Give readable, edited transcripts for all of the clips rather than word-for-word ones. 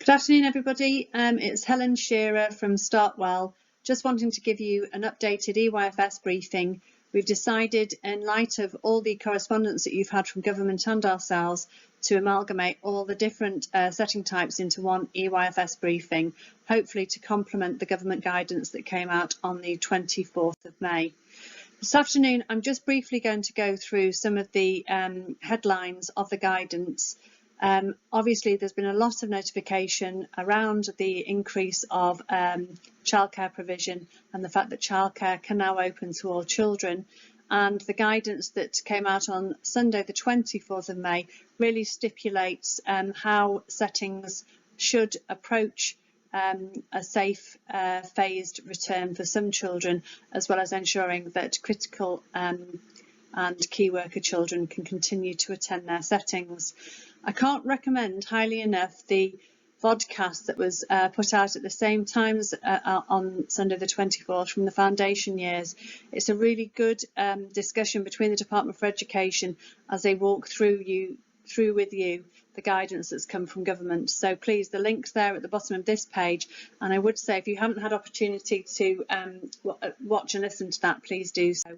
Good afternoon, everybody. It's Helen Shearer from Start Well. Just wanting to give you an updated EYFS briefing. We've decided, in light of all the correspondence that you've had from government and ourselves, to amalgamate all the different setting types into one EYFS briefing, hopefully to complement the government guidance that came out on the 24th of May. This afternoon, I'm just briefly going to go through some of the headlines of the guidance. Obviously, there's been a lot of notification around the increase of childcare provision and the fact that childcare can now open to all children. And the guidance that came out on Sunday, the 24th of May, really stipulates how settings should approach a safe phased return for some children, as well as ensuring that critical and key worker children can continue to attend their settings. I can't recommend highly enough the vodcast that was put out at the same time as on Sunday the 24th from the foundation years. It's a really good discussion between the Department for Education as they walk through with you the guidance that's come from government. So please, the link's there at the bottom of this page, and I would say if you haven't had opportunity to watch and listen to that, please do so.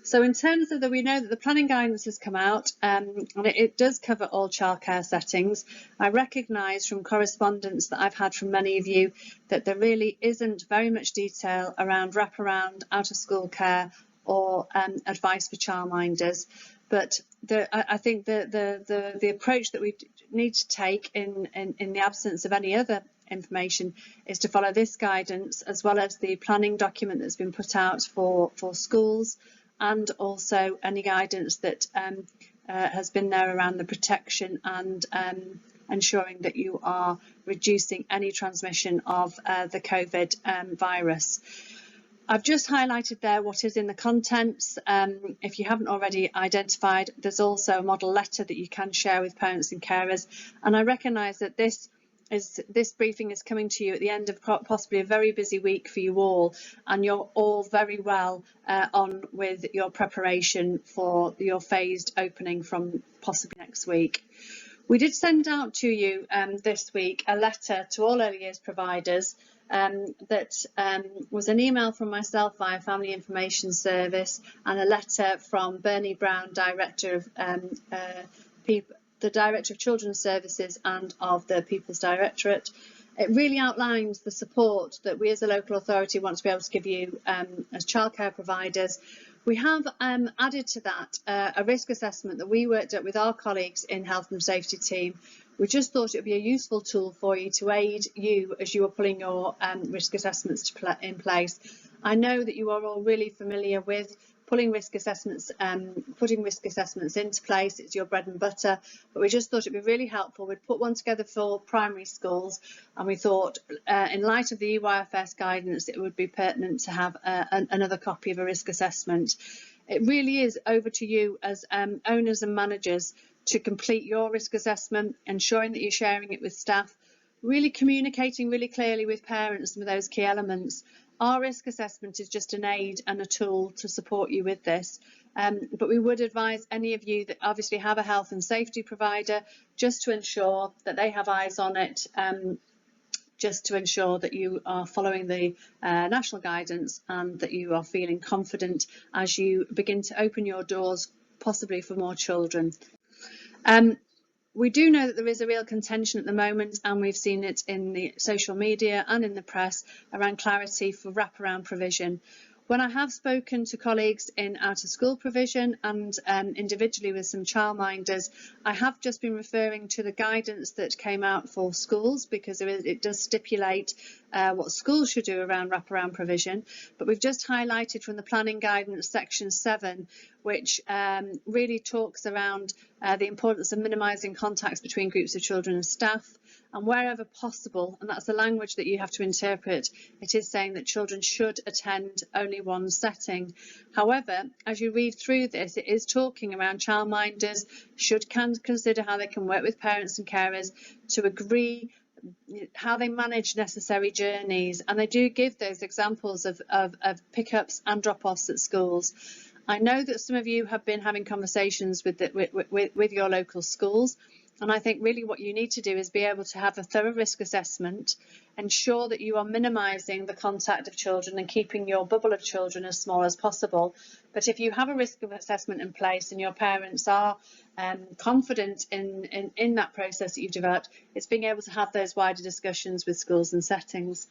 So in terms of we know that the planning guidance has come out and it does cover all childcare settings. I recognise from correspondence that I've had from many of you that there really isn't very much detail around wraparound, out of school care or advice for childminders. But I think the approach that we need to take in the absence of any other information is to follow this guidance, as well as the planning document that's been put out for schools, and also any guidance that has been there around the protection and ensuring that you are reducing any transmission of the COVID virus. I've just highlighted there what is in the contents. If you haven't already identified, there's also a model letter that you can share with parents and carers. And I recognise that this briefing is coming to you at the end of possibly a very busy week for you all, and you're all very well on with your preparation for your phased opening from possibly next week. We did send out to you this week a letter to all early years providers that was an email from myself via Family Information Service, and a letter from Bernie Brown, Director of the Director of Children's Services and of the People's Directorate. It really outlines the support that we as a local authority want to be able to give you as childcare providers. We have added to that a risk assessment that we worked at with our colleagues in Health and Safety team. We just thought it would be a useful tool for you to aid you as you are putting your risk assessments in place. I know that you are all really familiar with putting risk assessments into place. It's your bread and butter, but we just thought it'd be really helpful. We'd put one together for primary schools, and we thought in light of the EYFS guidance it would be pertinent to have another copy of a risk assessment. It really is over to you as owners and managers to complete your risk assessment, ensuring that you're sharing it with staff, really communicating really clearly with parents with those key elements. Our risk assessment is just an aid and a tool to support you with this. But we would advise any of you that obviously have a health and safety provider just to ensure that they have eyes on it, just to ensure that you are following the national guidance and that you are feeling confident as you begin to open your doors, possibly for more children. We do know that there is a real contention at the moment, and we've seen it in the social media and in the press around clarity for wraparound provision. When I have spoken to colleagues in out of school provision and individually with some childminders, I have just been referring to the guidance that came out for schools, because it does stipulate what schools should do around wraparound provision. But we've just highlighted from the planning guidance section 7, which really talks around the importance of minimising contacts between groups of children and staff, and wherever possible, and that's the language that you have to interpret, it is saying that children should attend only one setting. However, as you read through this, it is talking around childminders can consider how they can work with parents and carers to agree how they manage necessary journeys, and they do give those examples of pickups and drop-offs at schools. I know that some of you have been having conversations with your local schools, And I think really what you need to do is be able to have a thorough risk assessment, ensure that you are minimising the contact of children and keeping your bubble of children as small as possible. But if you have a risk assessment in place and your parents are confident in that process that you've developed, it's being able to have those wider discussions with schools and settings.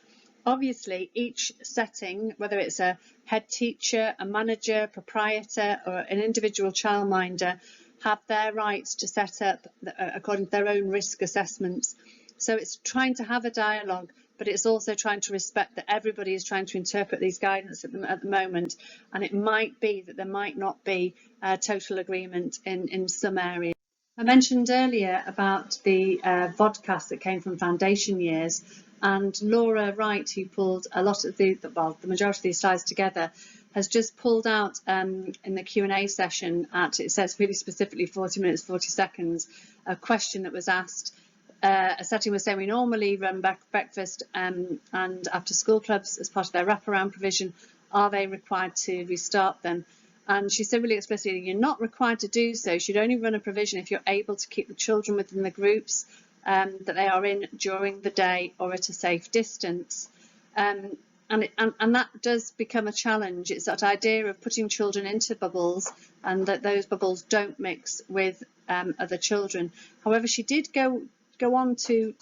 Obviously, each setting, whether it's a head teacher, a manager, proprietor, or an individual childminder, have their rights to set up according to their own risk assessments. So it's trying to have a dialogue, but it's also trying to respect that everybody is trying to interpret these guidance at the moment, and it might be that there might not be total agreement in some areas. I mentioned earlier about the vodcast that came from foundation years, and Laura Wright, who pulled a lot of the majority of these slides together, has just pulled out in the Q&A session it says really specifically 40 minutes, 40 seconds, a question that was asked. A setting was saying we normally run breakfast and after school clubs as part of their wraparound provision. Are they required to restart them? And she said really explicitly, you're not required to do so. You should only run a provision if you're able to keep the children within the groups that they are in during the day or at a safe distance. And that does become a challenge. It's that idea of putting children into bubbles and that those bubbles don't mix with other children. However, she did go on to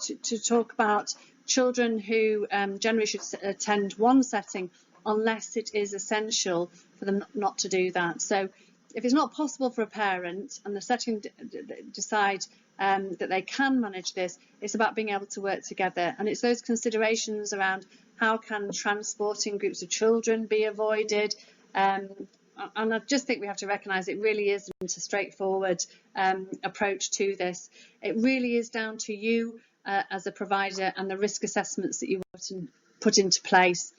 talk about children who generally should attend one setting unless it is essential for them not to do that. So if it's not possible for a parent and the setting decide that they can manage this, it's about being able to work together. And it's those considerations around how can transporting groups of children be avoided. And I just think we have to recognise it really isn't a straightforward approach to this. It really is down to you as a provider and the risk assessments that you put into place.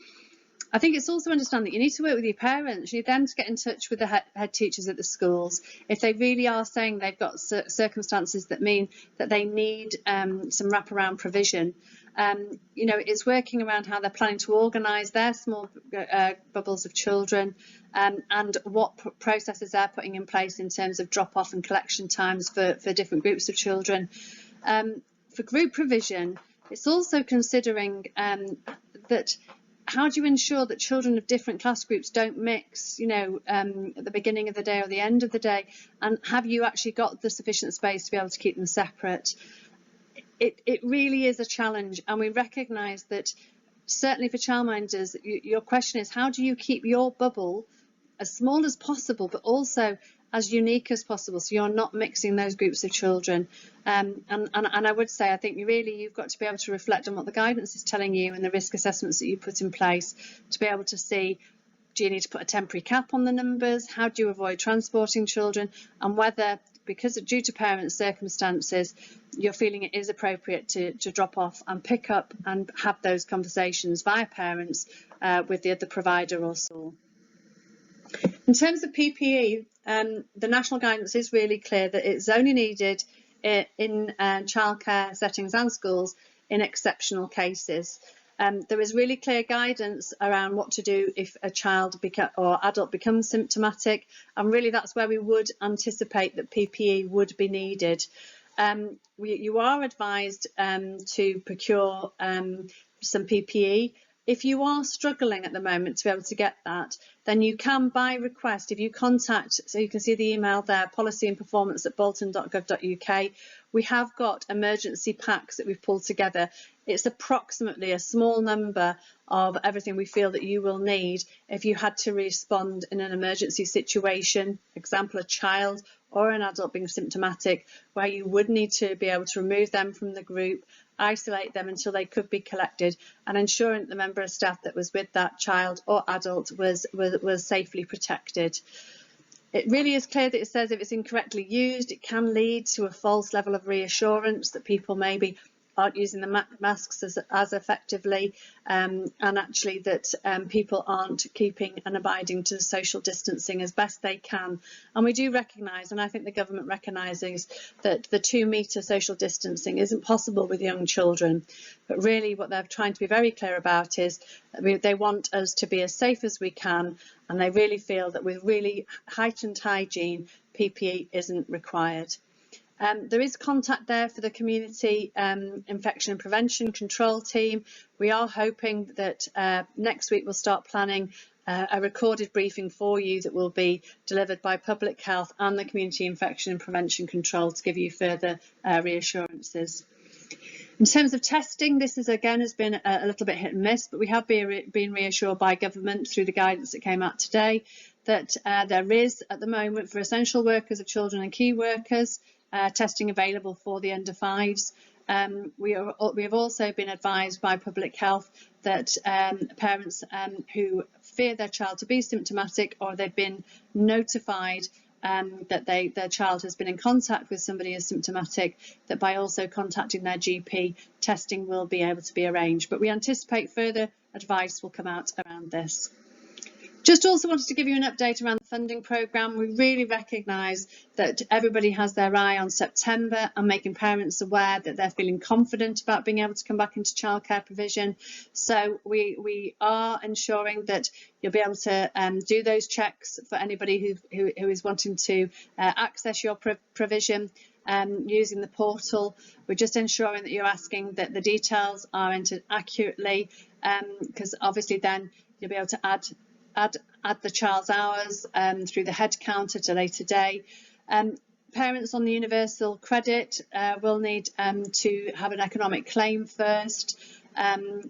I think it's also understand that you need to work with your parents. You need them to get in touch with the head teachers at the schools. If they really are saying they've got circumstances that mean that they need some wraparound provision, you know, it's working around how they're planning to organise their small bubbles of children and what processes they're putting in place in terms of drop-off and collection times for different groups of children. For group provision, it's also considering that how do you ensure that children of different class groups don't mix, you know, at the beginning of the day or the end of the day? And have you actually got the sufficient space to be able to keep them separate? It really is a challenge, and we recognise that certainly for childminders, your question is how do you keep your bubble as small as possible, but also as unique as possible, so you're not mixing those groups of children. And I would say, I think you've got to be able to reflect on what the guidance is telling you and the risk assessments that you put in place to be able to see, do you need to put a temporary cap on the numbers? How do you avoid transporting children? And whether, because due to parents' circumstances, you're feeling it is appropriate to drop off and pick up and have those conversations via parents with the other provider or school. In terms of PPE, the national guidance is really clear that it's only needed in childcare settings and schools in exceptional cases. There is really clear guidance around what to do if a child or adult becomes symptomatic, and really that's where we would anticipate that PPE would be needed. You are advised to procure some PPE. If you are struggling at the moment to be able to get that, then you can, by request, if you contact, so you can see the email there, policyandperformance@bolton.gov.uk, we have got emergency packs that we've pulled together. It's approximately a small number of everything we feel that you will need if you had to respond in an emergency situation, for example, a child or an adult being symptomatic, where you would need to be able to remove them from the group, isolate them until they could be collected, and ensuring that the member of staff that was with that child or adult was safely protected. It really is clear that it says if it's incorrectly used, it can lead to a false level of reassurance that people maybe aren't using the masks as effectively, and actually that people aren't keeping and abiding to social distancing as best they can. And we do recognise, and I think the government recognises, that the 2 metre social distancing isn't possible with young children. But really what they're trying to be very clear about is that they want us to be as safe as we can, and they really feel that with really heightened hygiene, PPE isn't required. There is contact there for the community infection and prevention control team. We are hoping that next week we'll start planning a recorded briefing for you that will be delivered by Public Health and the Community Infection and Prevention Control to give you further reassurances. In terms of testing, this has been a little bit hit and miss, but we have been reassured by government through the guidance that came out today that there is at the moment for essential workers of children and key workers testing available for the under 5s. We have also been advised by Public Health that parents who fear their child to be symptomatic, or they've been notified that their child has been in contact with somebody who's symptomatic, that by also contacting their GP, testing will be able to be arranged. But we anticipate further advice will come out around this. Just also wanted to give you an update around the funding programme. We really recognise that everybody has their eye on September and making parents aware that they're feeling confident about being able to come back into childcare provision. So we are ensuring that you'll be able to do those checks for anybody who is wanting to access your provision using the portal. We're just ensuring that you're asking that the details are entered accurately, because obviously then you'll be able to add the child's hours through the head count at a later day. Parents on the universal credit will need to have an economic claim first, and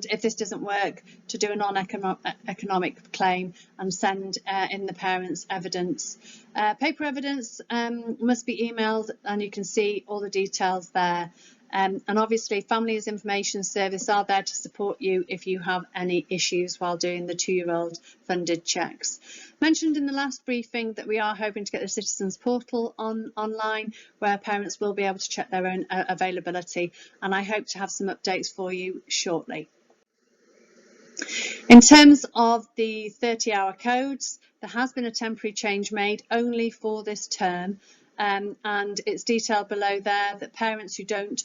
if this doesn't work, to do a non-economic claim and send in the parents' evidence. Paper evidence must be emailed, and you can see all the details there. And obviously Families Information Service are there to support you if you have any issues while doing the 2-year-old funded checks. Mentioned in the last briefing that we are hoping to get the Citizens Portal online, where parents will be able to check their own availability, and I hope to have some updates for you shortly. In terms of the 30-hour codes, there has been a temporary change made only for this term, and it's detailed below there that parents who don't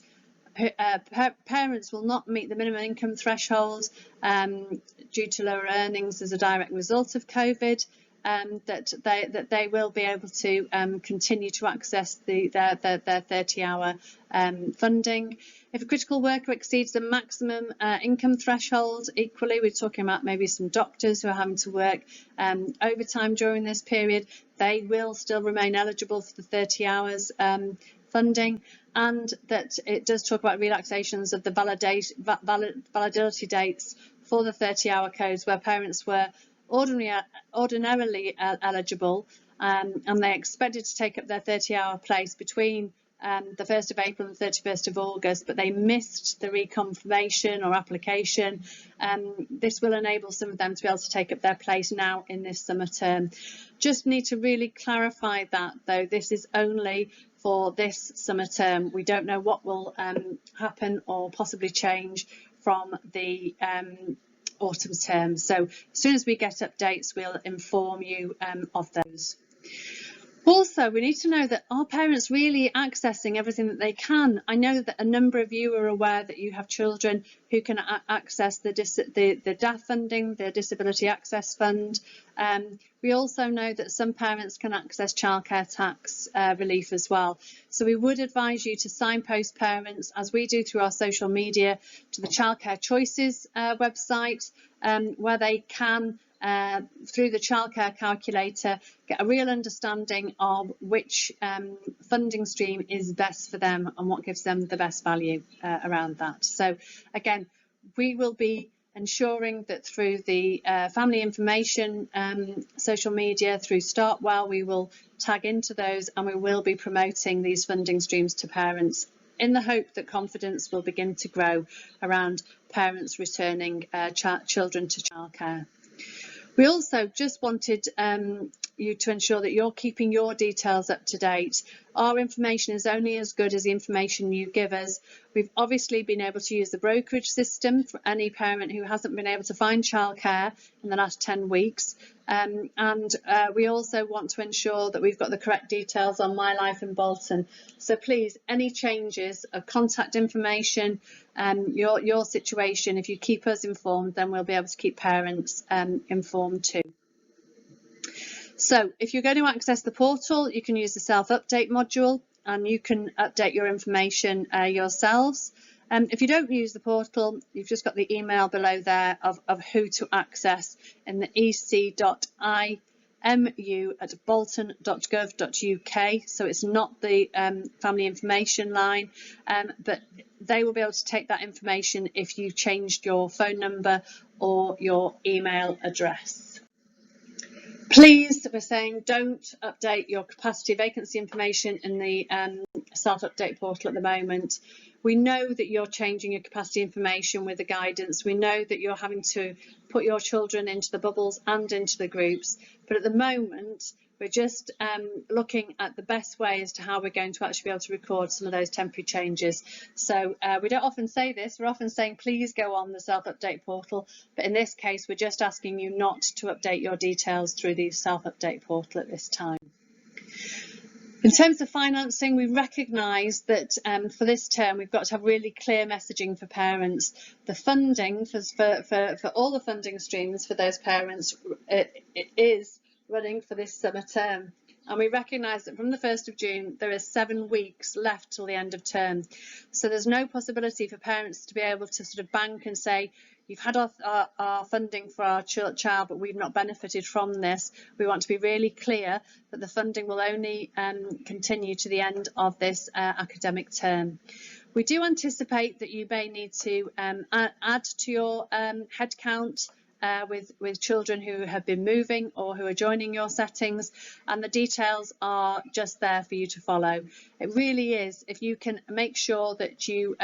parents will not meet the minimum income threshold due to lower earnings as a direct result of COVID, that they will be able to continue to access their 30-hour funding. If a critical worker exceeds the maximum income threshold, equally we're talking about maybe some doctors who are having to work overtime during this period, they will still remain eligible for the 30 hours funding, and that it does talk about relaxations of the validity dates for the 30-hour codes where parents were ordinarily eligible, and they expected to take up their 30-hour place between the 1st of April and 31st of August, but they missed the reconfirmation or application. This will enable some of them to be able to take up their place now in this summer term. Just need to really clarify that, though, this is only for this summer term. We don't know what will happen or possibly change from the autumn term. So as soon as we get updates, we'll inform you of those. Also, we need to know that our parents really accessing everything that they can. I know that a number of you are aware that you have children who can access the DAF funding, the Disability Access Fund. We also know that some parents can access childcare tax relief as well. So we would advise you to signpost parents, as we do through our social media, to the Childcare Choices website, where they can, through the childcare calculator, get a real understanding of which funding stream is best for them and what gives them the best value around that. So again, we will be ensuring that through the family information social media, through Start Well, we will tag into those, and we will be promoting these funding streams to parents in the hope that confidence will begin to grow around parents returning children to childcare. We also just wanted you to ensure that you're keeping your details up to date. Our information is only as good as the information you give us. We've obviously been able to use the brokerage system for any parent who hasn't been able to find childcare in the last 10 weeks. And we also want to ensure that we've got the correct details on My Life in Bolton. So please, any changes of contact information, your situation, if you keep us informed, then we'll be able to keep parents informed too. So if you're going to access the portal, you can use the self-update module. and you can update your information yourselves. If you don't use the portal, you've just got the email below there of who to access in the ec.imu@bolton.gov.uk. So it's not the family information line, but they will be able to take that information if you changed your phone number or your email address. Please, we're saying, don't update your capacity vacancy information in the self-update portal at the moment. We know that you're changing your capacity information with the guidance. We know that you're having to put your children into the bubbles and into the groups. But at the moment, we're just looking at the best way as to how we're going to actually be able to record some of those temporary changes. So we don't often say this. We're often saying, please go on the self-update portal. But in this case, we're just asking you not to update your details through the self-update portal at this time. In terms of financing, we recognise that for this term we've got to have really clear messaging for parents. The funding for all the funding streams for those parents it is running for this summer term, and we recognise that from the 1st of June there is 7 weeks left till the end of term. So there's no possibility for parents to be able to sort of bank and say, you've had our funding for our child, but we've not benefited from this. We want to be really clear that the funding will only continue to the end of this academic term. We do anticipate that you may need to add to your headcount with children who have been moving or who are joining your settings, and the details are just there for you to follow. It really is, if you can make sure that you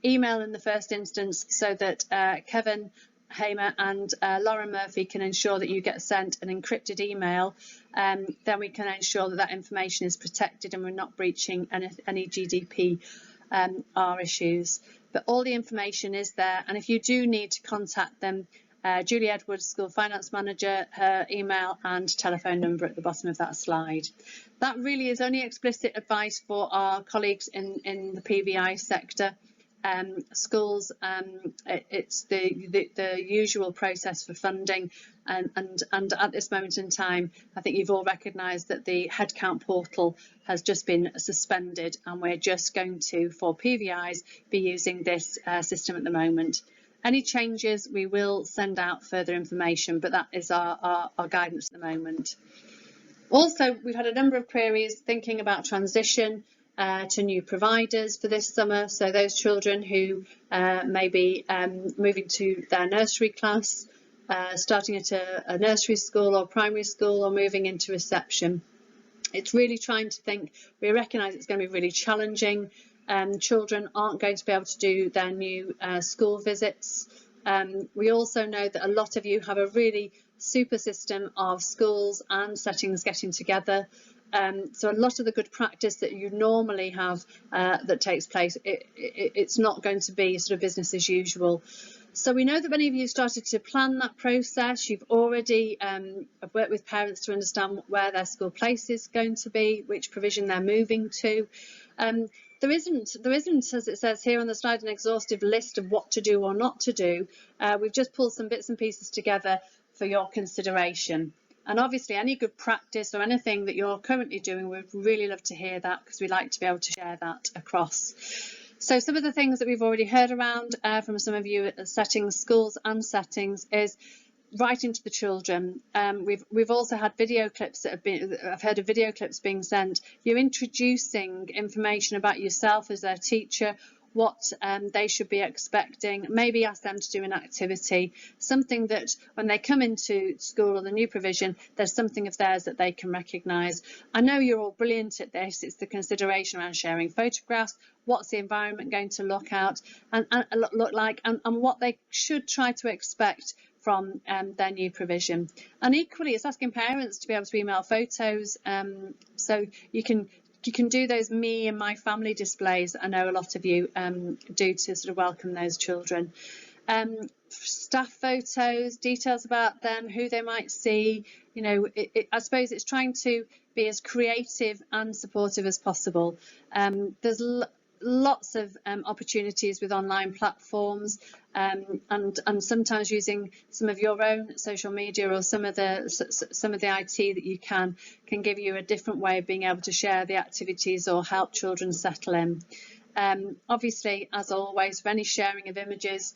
email in the first instance so that Kevin Hamer and Lauren Murphy can ensure that you get sent an encrypted email, then we can ensure that that information is protected and we're not breaching any GDPR issues. But all the information is there, and if you do need to contact them, Julie Edwards, School Finance Manager, her email and telephone number at the bottom of that slide. That really is only explicit advice for our colleagues in the PVI sector. Schools, it's the usual process for funding, and at this moment in time I think you've all recognised that the headcount portal has just been suspended, and we're just going to, for PVIs, be using this system at the moment. Any changes, we will send out further information, but that is our guidance at the moment. Also, we've had a number of queries thinking about transition to new providers for this summer. So those children who may be moving to their nursery class, starting at a nursery school or primary school, or moving into reception. It's really trying to think. We recognise it's going to be really challenging. Children aren't going to be able to do their new school visits. We also know that a lot of you have a really super system of schools and settings getting together. So a lot of the good practice that you normally have that takes place, it's not going to be sort of business as usual. So we know that many of you started to plan that process. You've already worked with parents to understand where their school place is going to be, which provision they're moving to. There isn't, as it says here on the slide, an exhaustive list of what to do or not to do. We've just pulled some bits and pieces together for your consideration. And obviously any good practice or anything that you're currently doing, we'd really love to hear that, because we'd like to be able to share that across. So some of the things that we've already heard around from some of you at settings, schools and settings, is writing to the children. We've also had video clips that have been, I've heard of video clips being sent. You're introducing information about yourself as their teacher, what they should be expecting, maybe ask them to do an activity, something that when they come into school or the new provision, there's something of theirs that they can recognise. I know you're all brilliant at this. It's the consideration around sharing photographs, what's the environment going to look like, and what they should try to expect from their new provision. And equally, it's asking parents to be able to email photos, so you can do those me and my family displays that I know a lot of you do to sort of welcome those children. Staff photos, details about them, who they might see. You know, I suppose it's trying to be as creative and supportive as possible. There's lots of opportunities with online platforms, and sometimes using some of your own social media or some of the IT that you can give you a different way of being able to share the activities or help children settle in. Obviously, as always, for any sharing of images,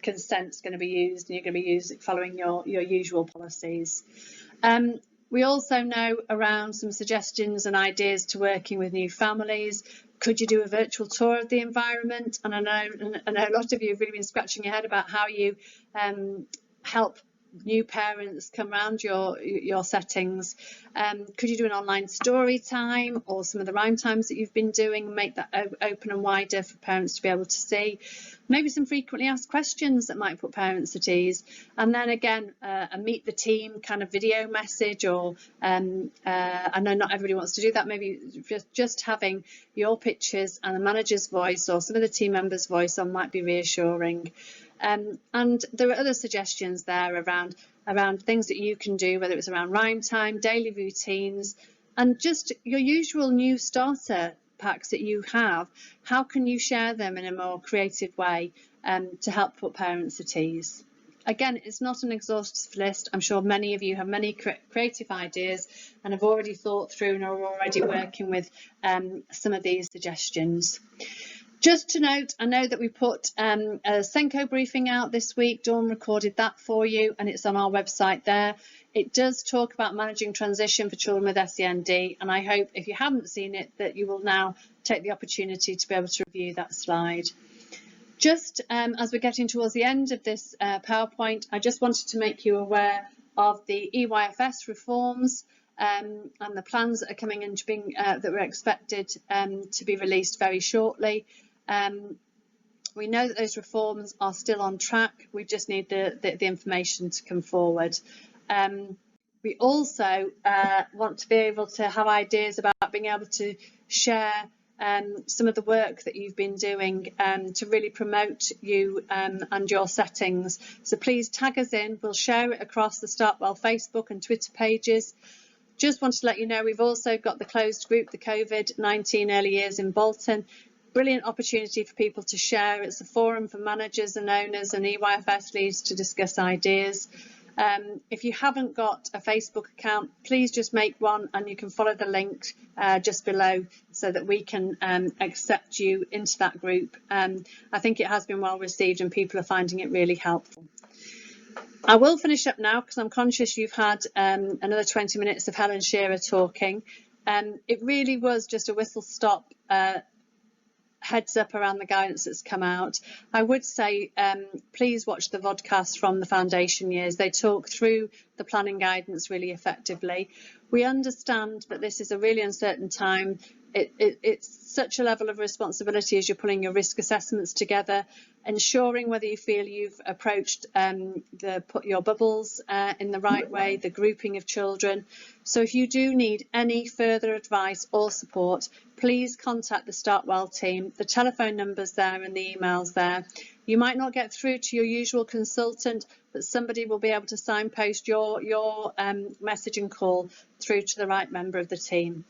consent's going to be used, and you're going to be following your usual policies. We also know around some suggestions and ideas to working with new families. Could you do a virtual tour of the environment? And I know a lot of you have really been scratching your head about how you help new parents come around your settings. Could you do an online story time, or some of the rhyme times that you've been doing, make that open and wider for parents to be able to see? Maybe some frequently asked questions that might put parents at ease. And then again, a meet the team kind of video message, or I know not everybody wants to do that, maybe just having your pictures and the manager's voice or some of the team members' voice on might be reassuring. And there are other suggestions there around things that you can do, whether it's around rhyme time, daily routines, and just your usual new starter packs that you have. How can you share them in a more creative way to help put parents at ease? Again, it's not an exhaustive list. I'm sure many of you have many creative ideas and have already thought through and are already working with some of these suggestions. Just to note, I know that we put a Senko briefing out this week. Dawn recorded that for you, and it's on our website there. It does talk about managing transition for children with SEND, and I hope if you haven't seen it that you will now take the opportunity to be able to review that slide. Just as we're getting towards the end of this PowerPoint, I just wanted to make you aware of the EYFS reforms and the plans that are coming into being that were expected to be released very shortly. We know that those reforms are still on track. We just need the information to come forward. We also want to be able to have ideas about being able to share some of the work that you've been doing to really promote you and your settings. So please tag us in. We'll share it across the Start Well Facebook and Twitter pages. Just want to let you know we've also got the closed group, the COVID-19 Early Years in Bolton. Brilliant opportunity for people to share. It's a forum for managers and owners and EYFS leads to discuss ideas. If you haven't got a Facebook account, please just make one, and you can follow the link just below so that we can accept you into that group. I think it has been well received and people are finding it really helpful. I will finish up now because I'm conscious you've had another 20 minutes of Helen Shearer talking. It really was just a whistle stop heads up around the guidance that's come out. I would say please watch the vodcast from the foundation years. They talk through the planning guidance really effectively. We understand that this is a really uncertain time. It's such a level of responsibility as you're pulling your risk assessments together, ensuring whether you feel you've approached your bubbles in the right way, the grouping of children. So if you do need any further advice or support, please contact the Start Well team. The telephone number's there and the email's there. You might not get through to your usual consultant, but somebody will be able to signpost your message and call through to the right member of the team.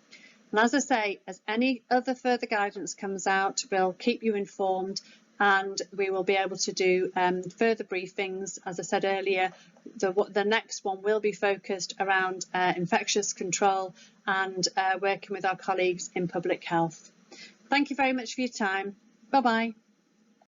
And as I say, as any other further guidance comes out, we'll keep you informed, and we will be able to do further briefings. As I said earlier, the next one will be focused around infectious control and working with our colleagues in public health. Thank you very much for your time. Bye-bye.